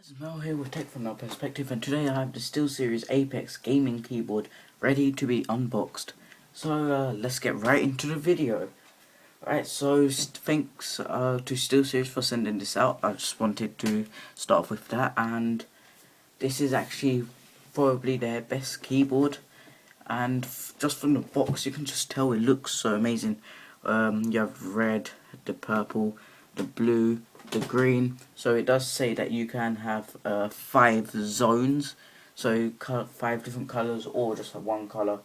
Guys, Mel here with Tech from Our Perspective, and today I have the SteelSeries Apex gaming keyboard ready to be unboxed. So let's get right into the video. Alright, so thanks to SteelSeries for sending this out. I just wanted to start off with that, and this is actually probably their best keyboard, and just from the box you can just tell it looks so amazing. You have red, the purple, the blue, the green. So it does say that you can have 5 zones, so 5 different colours or just have one colour,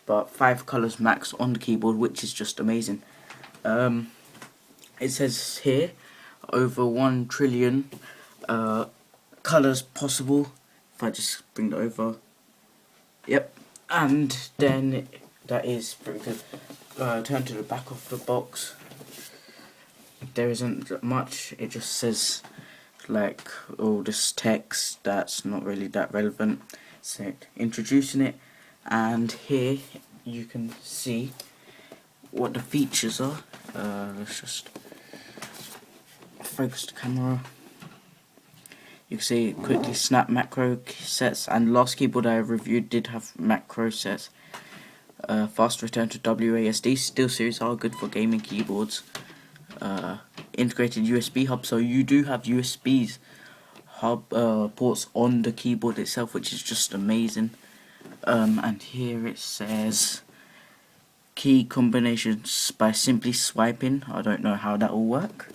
but 5 colours max on the keyboard, which is just amazing. It says here over 1 trillion colours possible. If I just bring that over, yep, and then that is pretty good. Turn to the back of the box. There isn't much. It just says like all this text that's not really that relevant. So introducing it, and here you can see what the features are. Let's just focus the camera. You can see quickly snap macro sets, and last keyboard I reviewed did have macro sets. Fast return to WASD. SteelSeries are good for gaming keyboards. Integrated USB hub, so you do have USBs hub ports on the keyboard itself, which is just amazing. And here it says key combinations by simply swiping. I don't know how that will work,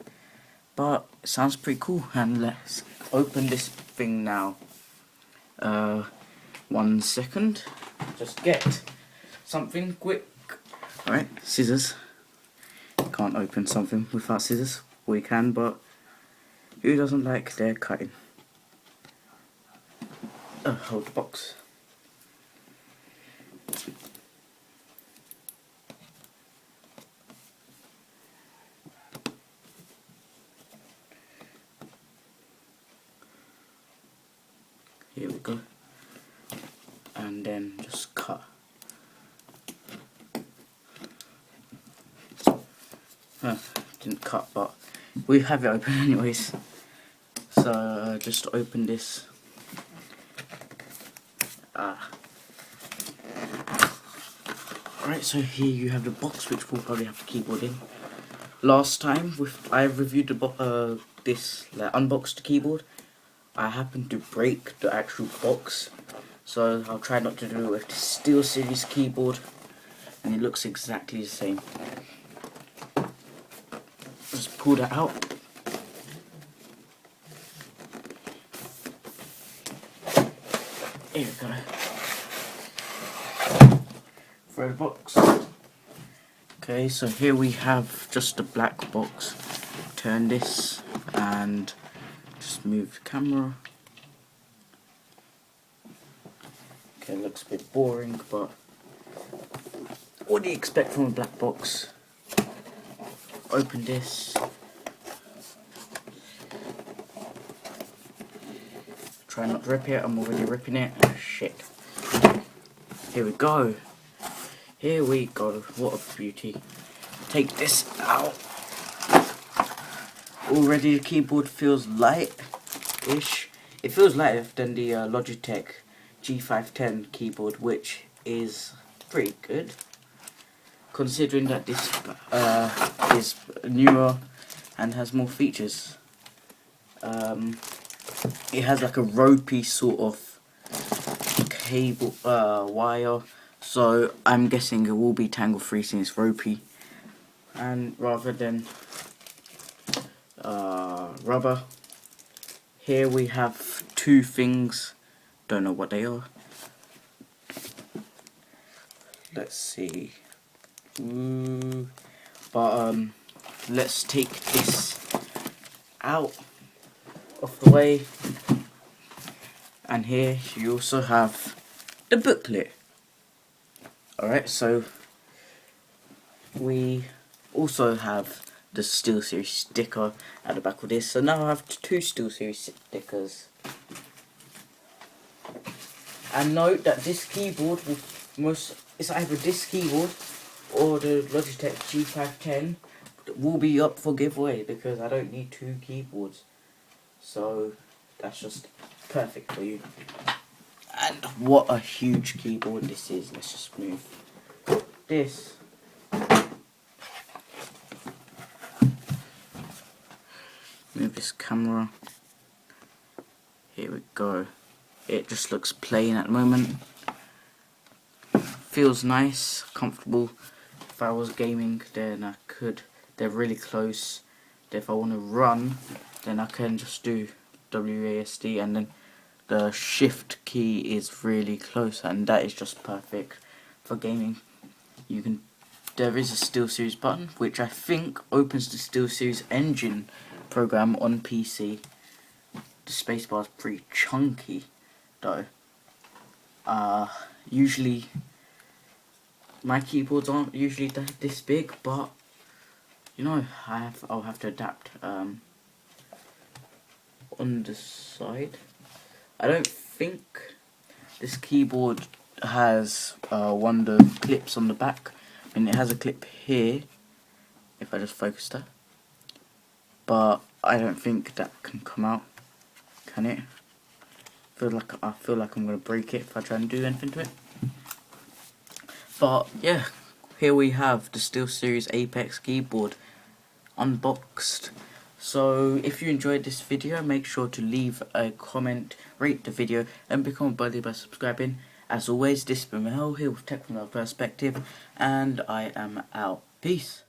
but it sounds pretty cool. And let's open this thing now. 1 second, just get something quick. Alright, scissors. Can't open something without scissors. We can, but who doesn't like their cutting? Hold the box. Here we go. And then just cut. Didn't cut, but we have it open anyways. So just open this. Alright, so here you have the box, which will probably have the keyboard in. Last time I reviewed the unboxed keyboard, I happened to break the actual box, so I'll try not to do it with the SteelSeries keyboard, and it looks exactly the same. Just pull that out. Here we go. Throw the box. Okay, so here we have just a black box. Turn this and just move the camera. Okay, it looks a bit boring, but what do you expect from a black box? Open this. Try not to rip it, I'm already ripping it. Shit. Here we go. Here we go. What a beauty. Take this out. Already the keyboard feels light-ish. It feels lighter than the Logitech G510 keyboard, which is pretty good, considering that this is newer and has more features. It has like a ropey sort of cable wire, so I'm guessing it will be tangle free since it's ropey, and rather than rubber. Here we have 2 things, don't know what they are. Let's see. But let's take this out of the way, and here you also have the booklet. Alright, so we also have the SteelSeries sticker at the back of this, so now I have 2 SteelSeries stickers. And note that this keyboard it's either this keyboard or the Logitech G510 will be up for giveaway, because I don't need 2 keyboards. So that's just perfect for you. And what a huge keyboard this is. Let's just move this. Move this camera. Here we go. It just looks plain at the moment. Feels nice, comfortable. If I was gaming, then I could. They're really close. If I want to run, then I can just do WASD, and then the shift key is really close, and that is just perfect for gaming. You can. There is a SteelSeries button, which I think opens the SteelSeries engine program on PC. The spacebar is pretty chunky, though. Usually my keyboards aren't usually this big, but you know, I'll have to adapt. On the side, I don't think this keyboard has one of the clips on the back. I mean, it has a clip here, if I just focus that, but I don't think that can come out, can it? I feel like I'm gonna break it if I try and do anything to it. But yeah, here we have the SteelSeries Apex keyboard unboxed. So if you enjoyed this video, make sure to leave a comment, rate the video, and become a buddy by subscribing. As always, this has been Mahel here with Tech from Another Perspective, and I am out. Peace.